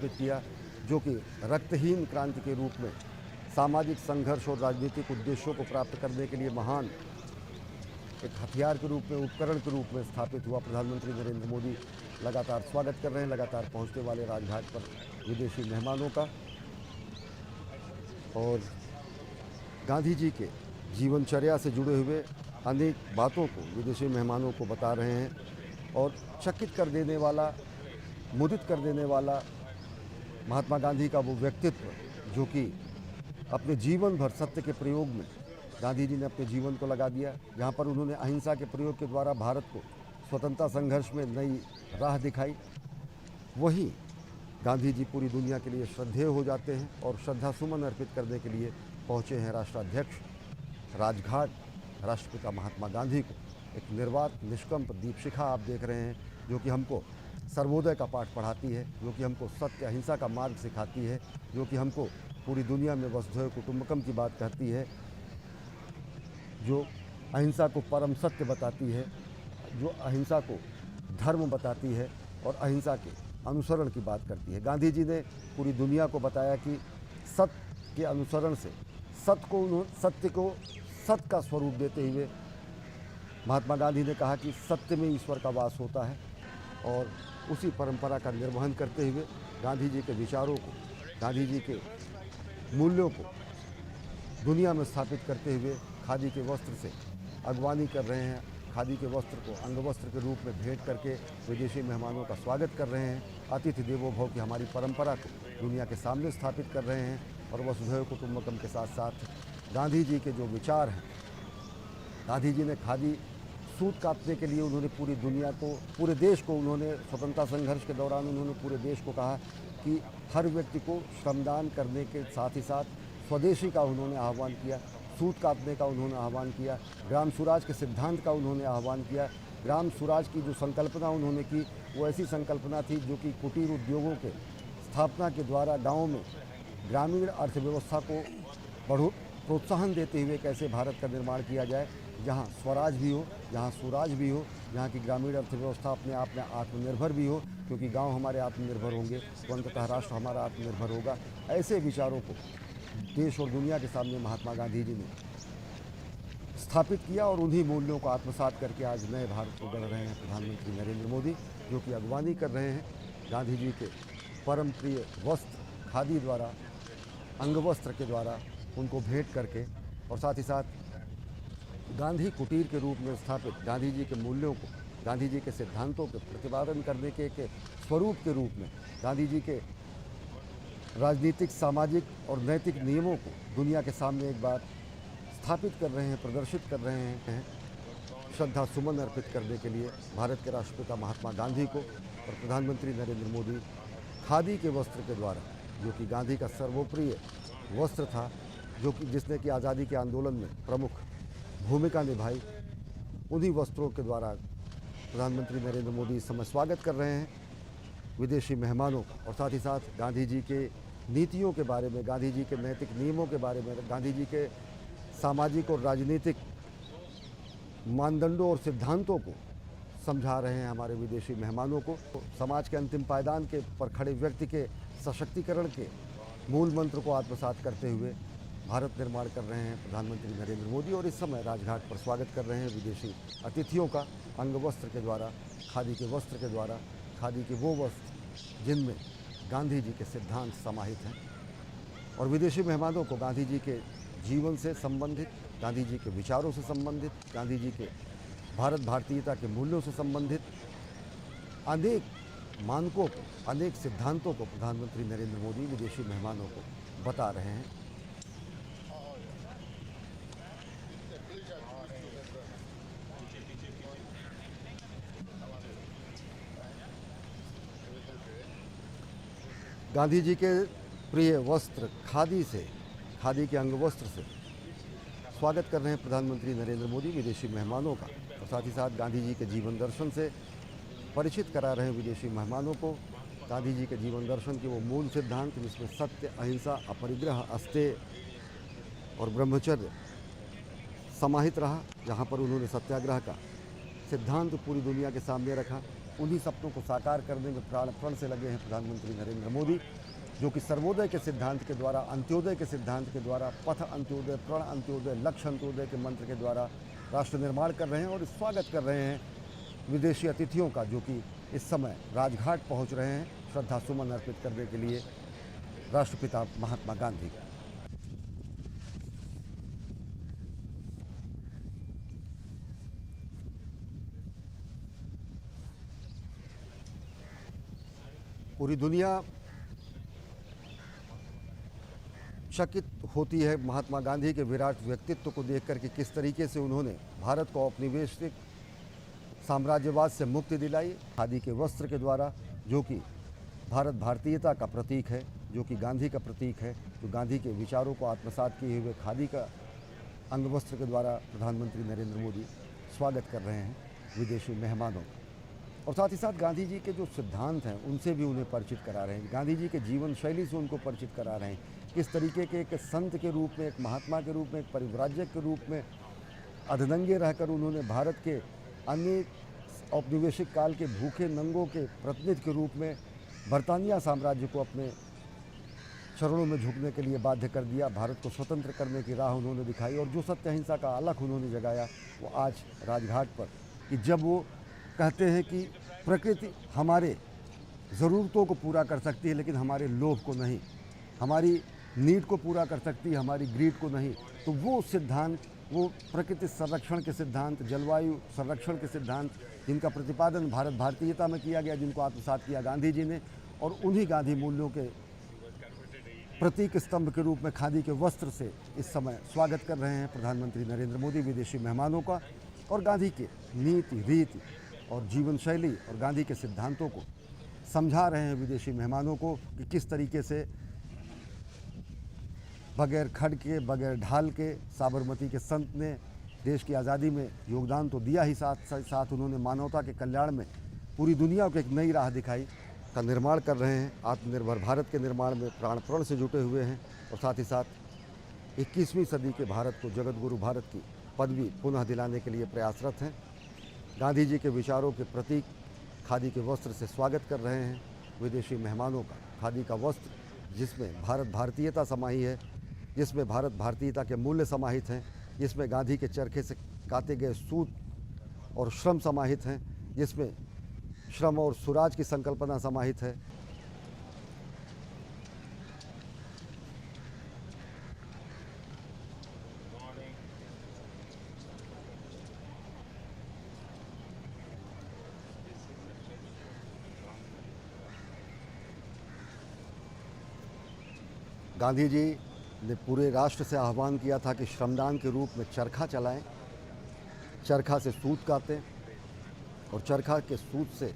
स्थापित किया, जो कि रक्तहीन क्रांति के रूप में सामाजिक संघर्ष और राजनीतिक उद्देश्यों को प्राप्त करने के लिए महान एक हथियार के रूप में, उपकरण के रूप में स्थापित हुआ। प्रधानमंत्री नरेंद्र मोदी लगातार स्वागत कर रहे हैं लगातार पहुंचने वाले राजघाट पर विदेशी मेहमानों का, और गांधी जी के जीवनचर्या से जुड़े हुए अनेक बातों को विदेशी मेहमानों को बता रहे हैं। और चकित कर देने वाला, मुदित कर देने वाला महात्मा गांधी का वो व्यक्तित्व, जो कि अपने जीवन भर सत्य के प्रयोग में गांधी जी ने अपने जीवन को लगा दिया। जहाँ पर उन्होंने अहिंसा के प्रयोग के द्वारा भारत को स्वतंत्रता संघर्ष में नई राह दिखाई, वहीं गांधी जी पूरी दुनिया के लिए श्रद्धेय हो जाते हैं और श्रद्धा सुमन अर्पित करने के लिए पहुँचे हैं राष्ट्राध्यक्ष राजघाट राष्ट्रपिता महात्मा गांधी को। एक निर्वात निष्कंप दीपशिखा आप देख रहे हैं, जो कि हमको सर्वोदय का पाठ पढ़ाती है, जो कि हमको सत्य अहिंसा का मार्ग सिखाती है, जो कि हमको पूरी दुनिया में वसुधैव कुटुंबकम की बात कहती है, जो अहिंसा को परम सत्य बताती है, जो अहिंसा को धर्म बताती है और अहिंसा के अनुसरण की बात करती है। गांधी जी ने पूरी दुनिया को बताया कि सत्य के अनुसरण से सत्य को सत्य का स्वरूप देते हुए महात्मा गांधी ने कहा कि सत्य में ईश्वर का वास होता है, और उसी परंपरा का निर्वहन करते हुए गांधी जी के विचारों को, गांधी जी के मूल्यों को दुनिया में स्थापित करते हुए खादी के वस्त्र से अगवानी कर रहे हैं। खादी के वस्त्र को अंगवस्त्र के रूप में भेंट करके विदेशी मेहमानों का स्वागत कर रहे हैं। अतिथि देवो भव की हमारी परंपरा को दुनिया के सामने स्थापित कर रहे हैं, और वसुधैव कुटुंबकम के साथ साथ गांधी जी के जो विचार हैं, गांधी जी ने खादी सूत काटने के लिए उन्होंने पूरी दुनिया को, पूरे देश को, उन्होंने स्वतंत्रता संघर्ष के दौरान उन्होंने पूरे देश को कहा कि हर व्यक्ति को श्रमदान करने के साथ ही साथ स्वदेशी का उन्होंने आह्वान किया, सूत काटने का उन्होंने आह्वान किया, ग्राम स्वराज के सिद्धांत का उन्होंने आह्वान किया। ग्राम स्वराज की जो संकल्पना उन्होंने की, वो ऐसी संकल्पना थी जो कि कुटीर उद्योगों के स्थापना के द्वारा गाँव में ग्रामीण अर्थव्यवस्था को प्रोत्साहन देते हुए कैसे भारत का निर्माण किया जाए, जहाँ स्वराज भी हो, जहाँ स्वराज भी हो, जहाँ की ग्रामीण अर्थव्यवस्था अपने आप में आत्मनिर्भर भी हो, क्योंकि गांव हमारे आत्मनिर्भर होंगे तो अंततः राष्ट्र हमारा आत्मनिर्भर होगा। ऐसे विचारों को देश और दुनिया के सामने महात्मा गांधी जी ने स्थापित किया, और उन्हीं मूल्यों को आत्मसात करके आज नए भारत को गढ़ रहे हैं प्रधानमंत्री नरेंद्र मोदी, जो कि अगवानी कर रहे हैं गांधी जी के परम प्रिय वस्त्र खादी द्वारा, अंगवस्त्र के द्वारा उनको भेंट करके, और साथ ही साथ गांधी कुटीर के रूप में स्थापित गांधी जी के मूल्यों को, गांधी जी के सिद्धांतों के प्रतिपादन करने के एक स्वरूप के रूप में गांधी जी के राजनीतिक, सामाजिक और नैतिक नियमों को दुनिया के सामने एक बार स्थापित कर रहे हैं, प्रदर्शित कर रहे हैं। श्रद्धा सुमन अर्पित करने के लिए भारत के राष्ट्रपिता महात्मा गांधी को और प्रधानमंत्री नरेंद्र मोदी खादी के वस्त्र के द्वारा, जो कि गांधी का सर्वोप्रिय वस्त्र था, जो कि जिसने कि आज़ादी के आंदोलन में प्रमुख भूमिका निभाई, उन्हीं वस्त्रों के द्वारा प्रधानमंत्री नरेंद्र मोदी इस समय स्वागत कर रहे हैं विदेशी मेहमानों का। और साथ ही साथ गांधी जी के नीतियों के बारे में, गांधी जी के नैतिक नियमों के बारे में, गांधी जी के सामाजिक और राजनीतिक मानदंडों और सिद्धांतों को समझा रहे हैं हमारे विदेशी मेहमानों को। समाज के अंतिम पायदान के पर खड़े व्यक्ति के सशक्तिकरण के मूल मंत्र को आत्मसात करते हुए भारत निर्माण कर रहे हैं प्रधानमंत्री नरेंद्र मोदी, और इस समय राजघाट पर स्वागत कर रहे हैं विदेशी अतिथियों का अंगवस्त्र के द्वारा, खादी के वस्त्र के द्वारा, खादी के वो वस्त्र जिनमें गांधी जी के सिद्धांत समाहित हैं। और विदेशी मेहमानों को गांधी जी के जीवन से संबंधित, गांधी जी के विचारों से संबंधित, गांधी जी के भारत भारतीयता के मूल्यों से संबंधित अनेक मानकों को, अनेक सिद्धांतों को प्रधानमंत्री नरेंद्र मोदी विदेशी मेहमानों को बता रहे हैं। गांधी जी के प्रिय वस्त्र खादी से, खादी के अंगवस्त्र से स्वागत कर रहे हैं प्रधानमंत्री नरेंद्र मोदी विदेशी मेहमानों का, और साथ ही साथ गांधी जी के जीवन दर्शन से परिचित करा रहे हैं विदेशी मेहमानों को। गांधी जी के जीवन दर्शन के वो मूल सिद्धांत, जिसमें सत्य, अहिंसा, अपरिग्रह, अस्तेय और ब्रह्मचर्य समाहित रहा, जहाँ पर उन्होंने सत्याग्रह का सिद्धांत पूरी दुनिया के सामने रखा, उन्हीं सपनों को साकार करने में प्राण प्रण से लगे हैं प्रधानमंत्री नरेंद्र मोदी, जो कि सर्वोदय के सिद्धांत के द्वारा, अंत्योदय के सिद्धांत के द्वारा, पथ अंत्योदय, प्रण अंत्योदय, लक्ष्य अंत्योदय के मंत्र के द्वारा राष्ट्र निर्माण कर रहे हैं और स्वागत कर रहे हैं विदेशी अतिथियों का, जो कि इस समय राजघाट पहुंच रहे हैं श्रद्धा सुमन अर्पित करने के लिए राष्ट्रपिता महात्मा गांधी का। पूरी दुनिया चकित होती है महात्मा गांधी के विराट व्यक्तित्व को देखकर कि किस तरीके से उन्होंने भारत को औपनिवेशिक साम्राज्यवाद से मुक्ति दिलाई। खादी के वस्त्र के द्वारा, जो कि भारत भारतीयता का प्रतीक है, जो कि गांधी का प्रतीक है, तो गांधी के विचारों को आत्मसात किए हुए खादी का अंग वस्त्र के द्वारा प्रधानमंत्री नरेंद्र मोदी स्वागत कर रहे हैं विदेशी मेहमानों का। और साथ ही साथ गांधी जी के जो सिद्धांत हैं उनसे भी उन्हें परिचित करा रहे हैं, गांधी जी के जीवन शैली से उनको परिचित करा रहे हैं, किस तरीके के एक संत के रूप में, एक महात्मा के रूप में, एक परिव्राजक के रूप में अर्धनंगे रहकर उन्होंने भारत के अनेक औपनिवेशिक काल के भूखे नंगों के प्रतिनिधि के रूप में बरतानिया साम्राज्य को अपने चरणों में झुकने के लिए बाध्य कर दिया। भारत को स्वतंत्र करने की राह उन्होंने दिखाई और जो सत्य अहिंसा का अलख उन्होंने जगाया, वो आज राजघाट पर, कि जब वो कहते हैं कि प्रकृति हमारे ज़रूरतों को पूरा कर सकती है लेकिन हमारे लोभ को नहीं, हमारी नीड को पूरा कर सकती है, हमारी ग्रीड को नहीं। तो वो सिद्धांत, वो प्रकृति संरक्षण के सिद्धांत, जलवायु संरक्षण के सिद्धांत, जिनका प्रतिपादन भारत भारतीयता में किया गया, जिनको आत्मसात किया गांधी जी ने, और उन्हीं गांधी मूल्यों के प्रतीक स्तंभ के रूप में खादी के वस्त्र से इस समय स्वागत कर रहे हैं प्रधानमंत्री नरेंद्र मोदी विदेशी मेहमानों का। और गांधी के नीति, रीति और जीवन शैली और गांधी के सिद्धांतों को समझा रहे हैं विदेशी मेहमानों को कि किस तरीके से बगैर खड़ के, बगैर ढाल के साबरमती के संत ने देश की आज़ादी में योगदान तो दिया ही, साथ साथ उन्होंने मानवता के कल्याण में पूरी दुनिया को एक नई राह दिखाई, का निर्माण कर रहे हैं। आत्मनिर्भर भारत के निर्माण में प्राण प्रण से जुटे हुए हैं और साथ ही साथ 21वीं सदी के भारत को जगत गुरु भारत की पदवी पुनः दिलाने के लिए प्रयासरत हैं। गांधी जी के विचारों के प्रतीक खादी के वस्त्र से स्वागत कर रहे हैं विदेशी मेहमानों का। खादी का वस्त्र जिसमें भारत भारतीयता समाही है, जिसमें भारत भारतीयता के मूल्य समाहित हैं, जिसमें गांधी के चरखे से काते गए सूत और श्रम समाहित हैं, जिसमें श्रम और सुराज की संकल्पना समाहित है। गांधी जी ने पूरे राष्ट्र से आह्वान किया था कि श्रमदान के रूप में चरखा चलाएं, चरखा से सूत काटें और चरखा के सूत से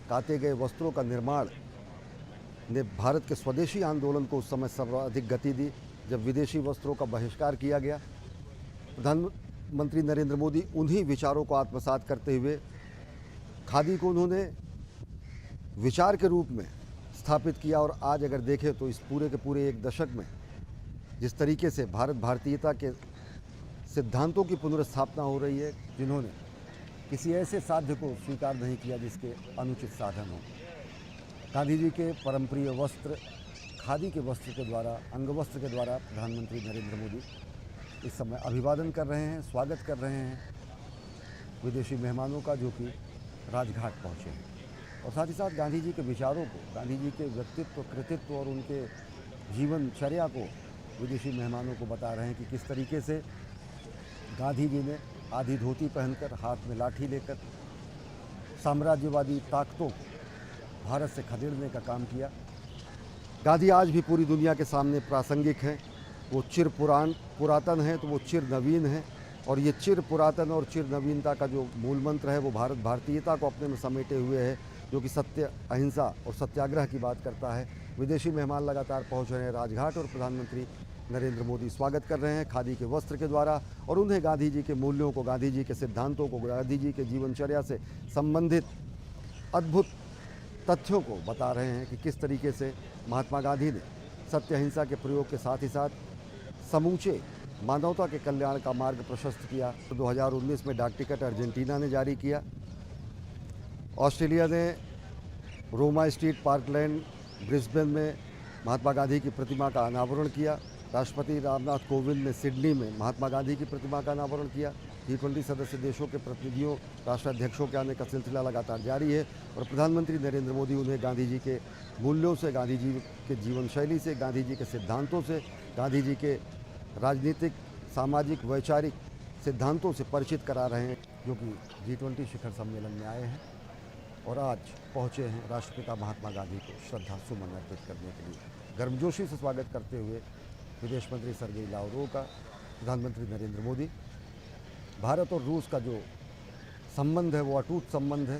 काते गए वस्त्रों का निर्माण ने भारत के स्वदेशी आंदोलन को उस समय सर्वाधिक गति दी, जब विदेशी वस्त्रों का बहिष्कार किया गया। प्रधानमंत्री नरेंद्र मोदी उन्हीं विचारों को आत्मसात करते हुए खादी को उन्होंने विचार के रूप में स्थापित किया। और आज अगर देखें तो इस पूरे के पूरे एक दशक में जिस तरीके से भारत भारतीयता के सिद्धांतों की पुनर्स्थापना हो रही है, जिन्होंने किसी ऐसे साध्य को स्वीकार नहीं किया जिसके अनुचित साधन हो। गांधी जी के परमप्रिय वस्त्र खादी के वस्त्र के द्वारा, अंग वस्त्र के द्वारा प्रधानमंत्री नरेंद्र मोदी इस समय अभिवादन कर रहे हैं, स्वागत कर रहे हैं विदेशी मेहमानों का, जो कि राजघाट पहुँचे हैं। और साथ ही साथ गांधी जी के विचारों को, गांधी जी के व्यक्तित्व, कृतित्व और उनके जीवनचर्या को विदेशी मेहमानों को बता रहे हैं कि किस तरीके से गांधी जी ने आधी धोती पहनकर, हाथ में लाठी लेकर साम्राज्यवादी ताकतों को भारत से खदेड़ने का काम किया। गांधी आज भी पूरी दुनिया के सामने प्रासंगिक हैं। वो चिर पुरातन हैं तो वो चिर नवीन हैं, और ये चिर पुरातन और चिर नवीनता का जो मूल मंत्र है वो भारत भारतीयता को अपने में समेटे हुए है, जो कि सत्य, अहिंसा और सत्याग्रह की बात करता है। विदेशी मेहमान लगातार पहुंच रहे हैं राजघाट और प्रधानमंत्री नरेंद्र मोदी स्वागत कर रहे हैं खादी के वस्त्र के द्वारा, और उन्हें गांधी जी के मूल्यों को, गांधी जी के सिद्धांतों को, गांधी जी के जीवनचर्या से संबंधित अद्भुत तथ्यों को बता रहे हैं कि किस तरीके से महात्मा गांधी ने सत्य अहिंसा के प्रयोग के साथ ही साथ समूचे मानवता के कल्याण का मार्ग प्रशस्त किया। 2019 में डाक टिकट अर्जेंटीना ने जारी किया ऑस्ट्रेलिया ने रोमा स्ट्रीट पार्कलैंड ब्रिस्बेन में महात्मा गांधी की प्रतिमा का अनावरण किया। राष्ट्रपति रामनाथ कोविंद ने सिडनी में महात्मा गांधी की प्रतिमा का अनावरण किया। G20 सदस्य देशों के प्रतिनिधियों, राष्ट्राध्यक्षों के आने का सिलसिला लगातार जारी है और प्रधानमंत्री नरेंद्र मोदी उन्हें गांधी जी के मूल्यों से, गांधी जी के जीवन शैली से, गांधी जी के सिद्धांतों से, गांधी जी के राजनीतिक, सामाजिक, वैचारिक सिद्धांतों से परिचित करा रहे हैं, जो कि G20 शिखर सम्मेलन में आए हैं और आज पहुंचे हैं राष्ट्रपिता महात्मा गांधी को श्रद्धा सुमन अर्पित करने के लिए। गर्मजोशी से स्वागत करते हुए विदेश मंत्री सर्गेई लावरोव का प्रधानमंत्री नरेंद्र मोदी, भारत और रूस का जो संबंध है वो अटूट संबंध है,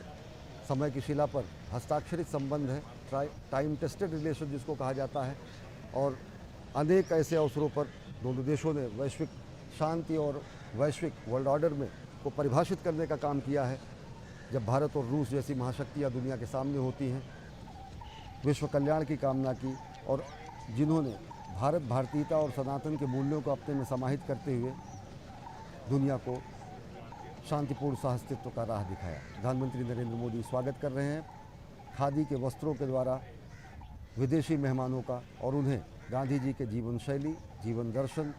समय की शिला पर हस्ताक्षरित संबंध है, टाइम टेस्टेड रिलेशन जिसको कहा जाता है, और अनेक ऐसे अवसरों पर दोनों देशों ने वैश्विक शांति और वैश्विक वर्ल्ड ऑर्डर में को परिभाषित करने का काम किया है। जब भारत और रूस जैसी महाशक्तियाँ दुनिया के सामने होती हैं, विश्व कल्याण की कामना की, और जिन्होंने भारत भारतीयता और सनातन के मूल्यों को अपने में समाहित करते हुए दुनिया को शांतिपूर्ण सहअस्तित्व का राह दिखाया। प्रधानमंत्री नरेंद्र मोदी स्वागत कर रहे हैं खादी के वस्त्रों के द्वारा विदेशी मेहमानों का, और उन्हें गांधी जी के जीवन शैली, जीवन दर्शन,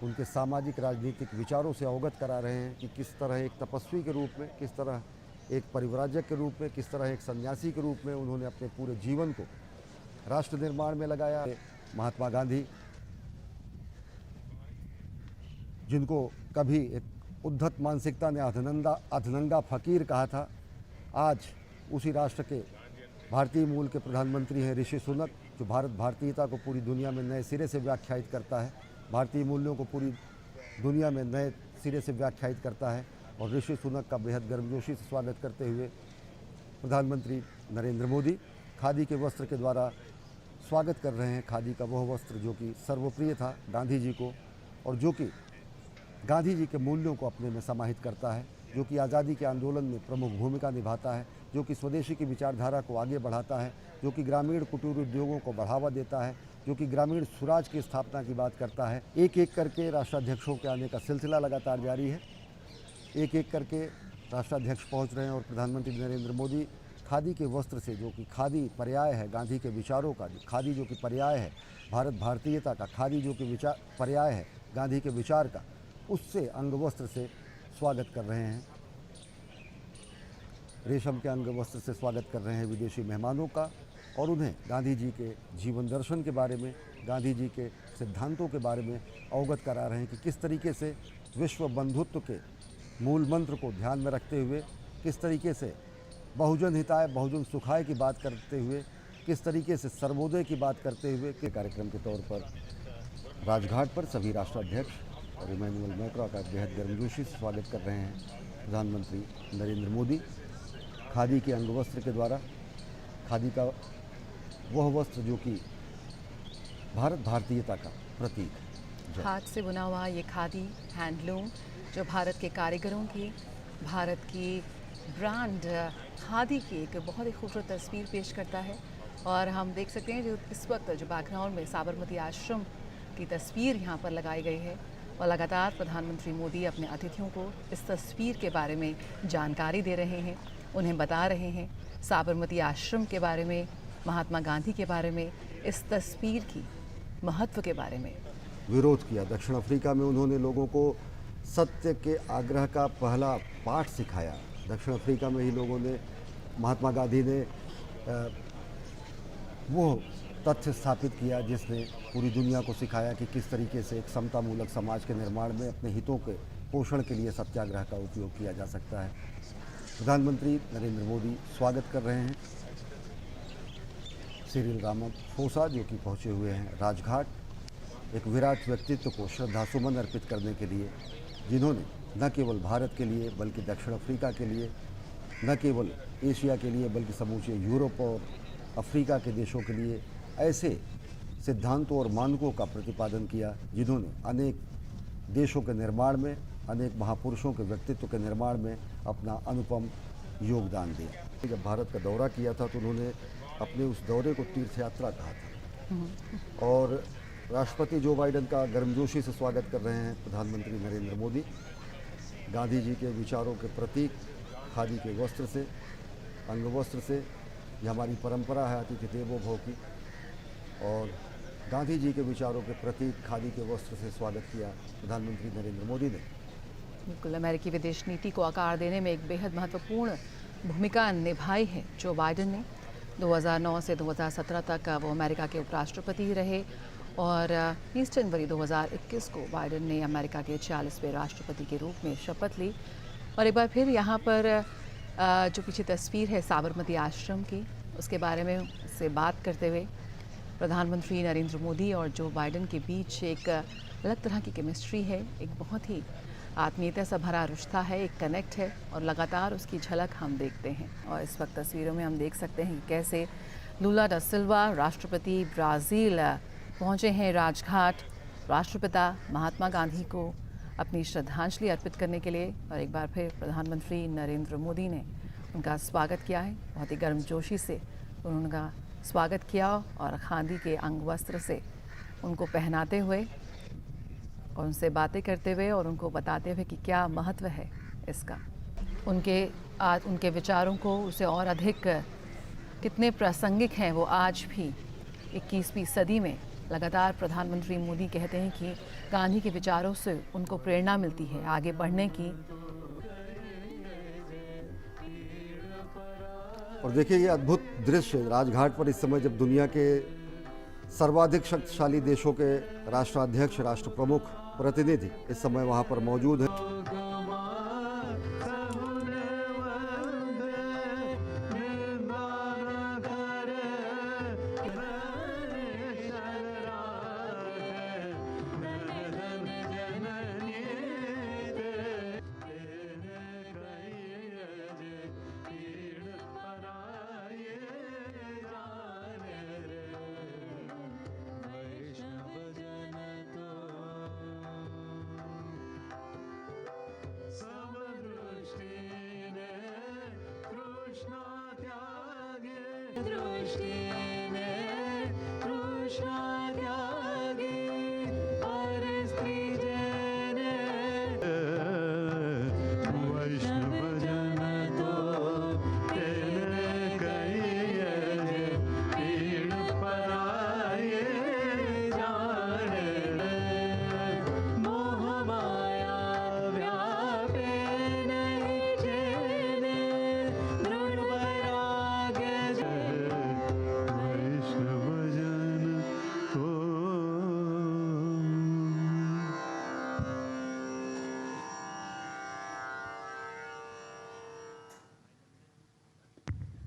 उनके सामाजिक राजनीतिक विचारों से अवगत करा रहे हैं कि किस तरह एक तपस्वी के रूप में, किस तरह एक परिव्राजक के रूप में, किस तरह एक सन्यासी के रूप में उन्होंने अपने पूरे जीवन को राष्ट्र निर्माण में लगाया। महात्मा गांधी, जिनको कभी एक उद्धत मानसिकता ने अधनंगा फकीर कहा था, आज उसी राष्ट्र के भारतीय मूल के प्रधानमंत्री हैं ऋषि सुनक, जो भारत भारतीयता को पूरी दुनिया में नए सिरे से व्याख्यायित करता है, भारतीय मूल्यों को पूरी दुनिया में नए सिरे से व्याख्यायित करता है। और ऋषि सुनक का बेहद गर्मजोशी से स्वागत करते हुए प्रधानमंत्री नरेंद्र मोदी खादी के वस्त्र के द्वारा स्वागत कर रहे हैं। खादी का वह वस्त्र जो कि सर्वप्रिय था गांधी जी को, और जो कि गांधी जी के मूल्यों को अपने में समाहित करता है, जो कि आज़ादी के आंदोलन में प्रमुख भूमिका निभाता है, जो कि स्वदेशी की विचारधारा को आगे बढ़ाता है, जो कि ग्रामीण कुटीर उद्योगों को बढ़ावा देता है, जो कि ग्रामीण स्वराज की स्थापना की बात करता है। एक एक करके राष्ट्राध्यक्षों के आने का सिलसिला लगातार जारी है। एक एक करके राष्ट्राध्यक्ष पहुंच रहे हैं और प्रधानमंत्री नरेंद्र मोदी खादी के वस्त्र से, जो कि खादी पर्याय है गांधी के विचारों का, खादी जो कि पर्याय है भारत भारतीयता का, खादी जो कि विचार पर्याय है गांधी के विचार का, उससे अंग वस्त्र से स्वागत कर रहे हैं। रेशम के अंग वस्त्र से स्वागत कर रहे हैं विदेशी मेहमानों का, और उन्हें गांधी जी के जीवन दर्शन के बारे में, गांधी जी के सिद्धांतों के बारे में अवगत करा रहे हैं कि किस तरीके से विश्व बंधुत्व के मूल मंत्र को ध्यान में रखते हुए, किस तरीके से बहुजन हिताय बहुजन सुखाय की बात करते हुए, किस तरीके से सर्वोदय की बात करते हुए के कार्यक्रम के तौर पर राजघाट पर सभी राष्ट्राध्यक्ष और इमैनुअल मैक्रों का बेहद गर्मजोशी से स्वागत कर रहे हैं प्रधानमंत्री नरेंद्र मोदी। खादी के अंग वस्त्र के द्वारा, खादी का वह वस्त्र जो कि भारत भारतीयता का प्रतीक है। हाथ से बुना हुआ ये खादी हैंडलूम जो भारत के कारीगरों की, भारत की ब्रांड खादी की एक बहुत ही खूबसूरत तस्वीर पेश करता है। और हम देख सकते हैं जो इस वक्त जो बैकग्राउंड में साबरमती आश्रम की तस्वीर यहाँ पर लगाई गई है, और लगातार प्रधानमंत्री मोदी अपने अतिथियों को इस तस्वीर के बारे में जानकारी दे रहे हैं, उन्हें बता रहे हैं साबरमती आश्रम के बारे में, महात्मा गांधी के बारे में, इस तस्वीर की महत्व के बारे में। विरोध किया दक्षिण अफ्रीका में, उन्होंने लोगों को सत्य के आग्रह का पहला पाठ सिखाया। दक्षिण अफ्रीका में ही लोगों ने, महात्मा गांधी ने वो तथ्य स्थापित किया जिसने पूरी दुनिया को सिखाया कि किस तरीके से एक समतामूलक समाज के निर्माण में अपने हितों के पोषण के लिए सत्याग्रह का उपयोग किया जा सकता है। प्रधानमंत्री नरेंद्र मोदी स्वागत कर रहे हैं सिरिल रामाफोसा, जो कि पहुंचे हुए हैं राजघाट, एक विराट व्यक्तित्व को श्रद्धासुमन अर्पित करने के लिए, जिन्होंने न केवल भारत के लिए बल्कि दक्षिण अफ्रीका के लिए, न केवल एशिया के लिए बल्कि समूचे यूरोप और अफ्रीका के देशों के लिए ऐसे सिद्धांतों और मानकों का प्रतिपादन किया जिन्होंने अनेक देशों के निर्माण में, अनेक महापुरुषों के व्यक्तित्व के निर्माण में अपना अनुपम योगदान दिया। जब भारत का दौरा किया था तो उन्होंने अपने उस दौरे को तीर्थ यात्रा कहा था। और राष्ट्रपति जो बाइडेन का गर्मजोशी से स्वागत कर रहे हैं प्रधानमंत्री नरेंद्र मोदी, गांधी जी के विचारों के प्रतीक खादी के वस्त्र से, अंगवस्त्र से। यह हमारी परंपरा है अतिथि देवो भव की। और गांधी जी के विचारों के प्रतीक खादी के वस्त्र से स्वागत किया प्रधानमंत्री नरेंद्र मोदी ने। बिल्कुल, अमेरिकी विदेश नीति को आकार देने में एक बेहद महत्वपूर्ण भूमिका निभाई है जो बाइडेन ने। 2009 से 2017 तक वो अमेरिका के उपराष्ट्रपति रहे और 30 जनवरी 2021 को बाइडेन ने अमेरिका के 40वें राष्ट्रपति के रूप में शपथ ली। और एक बार फिर यहाँ पर जो पीछे तस्वीर है साबरमती आश्रम की, उसके बारे में से बात करते हुए प्रधानमंत्री नरेंद्र मोदी और जो बाइडेन के बीच एक अलग तरह की केमिस्ट्री है, एक बहुत ही आत्मीयता से भरा रिश्ता है, एक कनेक्ट है और लगातार उसकी झलक हम देखते हैं। और इस वक्त तस्वीरों में हम देख सकते हैं कि कैसे लूला डा सिल्वा राष्ट्रपति ब्राज़ील पहुंचे हैं राजघाट राष्ट्रपिता महात्मा गांधी को अपनी श्रद्धांजलि अर्पित करने के लिए। और एक बार फिर प्रधानमंत्री नरेंद्र मोदी ने उनका स्वागत किया है, बहुत ही गर्मजोशी से उनका स्वागत किया और खादी के अंगवस्त्र से उनको पहनाते हुए और उनसे बातें करते हुए और उनको बताते हुए कि क्या महत्व है इसका। उनके विचारों को उसे और अधिक कितने प्रासंगिक हैं वो आज भी 21वीं सदी में। लगातार प्रधानमंत्री मोदी कहते हैं कि गांधी के विचारों से उनको प्रेरणा मिलती है आगे बढ़ने की। और देखिए ये अद्भुत दृश्य राजघाट पर इस समय जब दुनिया के सर्वाधिक शक्तिशाली देशों के राष्ट्राध्यक्ष, राष्ट्र प्रमुख, प्रतिनिधि इस समय वहां पर मौजूद हैं।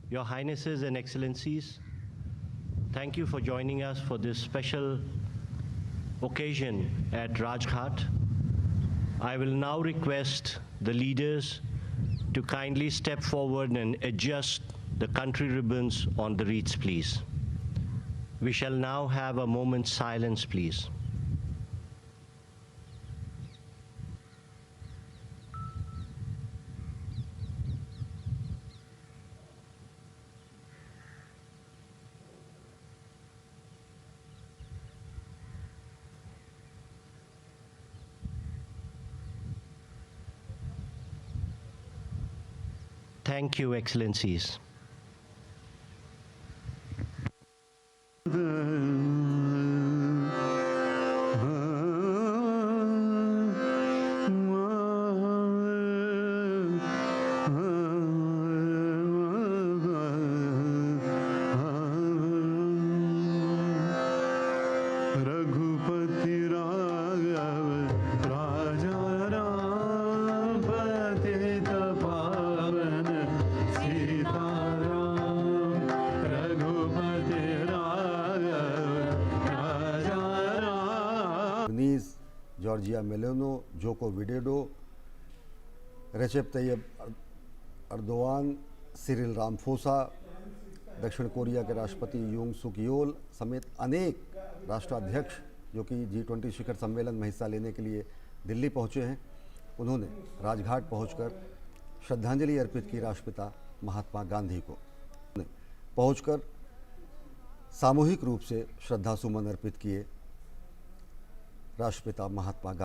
Your Highnesses and Excellencies, thank you for joining us for this special occasion at Rajghat. I will now request the leaders to kindly step forward and adjust the country ribbons on the wreaths, please. We shall now have a moment's silence, please. Thank you, Excellencies. Giorgia Meloni, Joko Widodo, Recep Tayyip Erdogan, Cyril Ramaphosa, दक्षिण Korea के राष्ट्रपति Jung सुक योल समेत अनेक राष्ट्राध्यक्ष जो कि G20 शिखर सम्मेलन में हिस्सा लेने के लिए दिल्ली पहुंचे हैं, उन्होंने राजघाट पहुंचकर श्रद्धांजलि अर्पित की राष्ट्रपिता महात्मा गांधी को। पहुंचकर सामूहिक रूप से श्रद्धासुमन अर्पित किए राष्ट्रपिता महात्मा गांधी।